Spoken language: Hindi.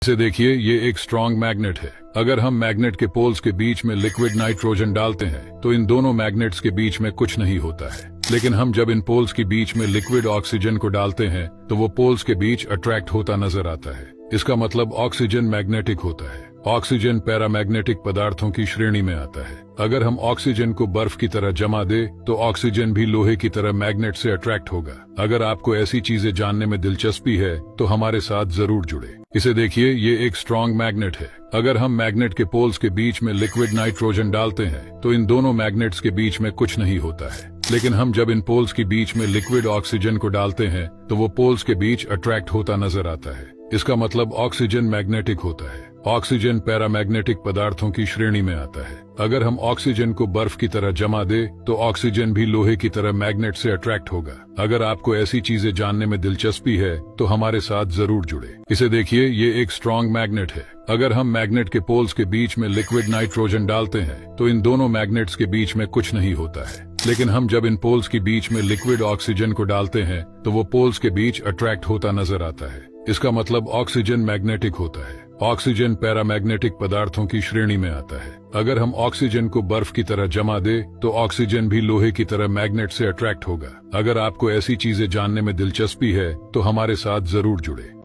इसे देखिए, ये एक स्ट्रॉन्ग मैग्नेट है। अगर हम मैग्नेट के पोल्स के बीच में लिक्विड नाइट्रोजन डालते हैं तो इन दोनों मैग्नेट्स के बीच में कुछ नहीं होता है। लेकिन हम जब इन पोल्स के बीच में लिक्विड ऑक्सीजन को डालते हैं तो वो पोल्स के बीच अट्रैक्ट होता नजर आता है। इसका मतलब ऑक्सीजन मैग्नेटिक होता है। ऑक्सीजन पैरामैग्नेटिक पदार्थों की श्रेणी में आता है। अगर हम ऑक्सीजन को बर्फ की तरह जमा दे तो ऑक्सीजन भी लोहे की तरह मैग्नेट से अट्रैक्ट होगा। अगर आपको ऐसी चीजें जानने में दिलचस्पी है तो हमारे साथ जरूर जुड़े। इसे देखिए, ये एक स्ट्रॉन्ग मैग्नेट है। अगर हम मैग्नेट के पोल्स के बीच में लिक्विड नाइट्रोजन डालते हैं तो इन दोनों मैग्नेट्स के बीच में कुछ नहीं होता है। लेकिन हम जब इन पोल्स के बीच में लिक्विड ऑक्सीजन को डालते हैं तो वो पोल्स के बीच अट्रैक्ट होता नजर आता है। इसका मतलब ऑक्सीजन मैग्नेटिक होता है। ऑक्सीजन पैरामैग्नेटिक पदार्थों की श्रेणी में आता है। अगर हम ऑक्सीजन को बर्फ की तरह जमा दे तो ऑक्सीजन भी लोहे की तरह मैग्नेट से अट्रैक्ट होगा। अगर आपको ऐसी चीजें जानने में दिलचस्पी है तो हमारे साथ जरूर जुड़े। इसे देखिए, ये एक स्ट्रॉन्ग मैग्नेट है। अगर हम मैग्नेट के पोल्स के बीच में लिक्विड नाइट्रोजन डालते हैं तो इन दोनों मैग्नेट्स के बीच में कुछ नहीं होता है। लेकिन हम जब इन पोल्स के बीच में लिक्विड ऑक्सीजन को डालते हैं तो वो पोल्स के बीच अट्रैक्ट होता नजर आता है। इसका मतलब ऑक्सीजन मैग्नेटिक होता है। ऑक्सीजन पैरामैग्नेटिक पदार्थों की श्रेणी में आता है। अगर हम ऑक्सीजन को बर्फ की तरह जमा दे तो ऑक्सीजन भी लोहे की तरह मैग्नेट से अट्रैक्ट होगा। अगर आपको ऐसी चीजें जानने में दिलचस्पी है तो हमारे साथ जरूर जुड़े।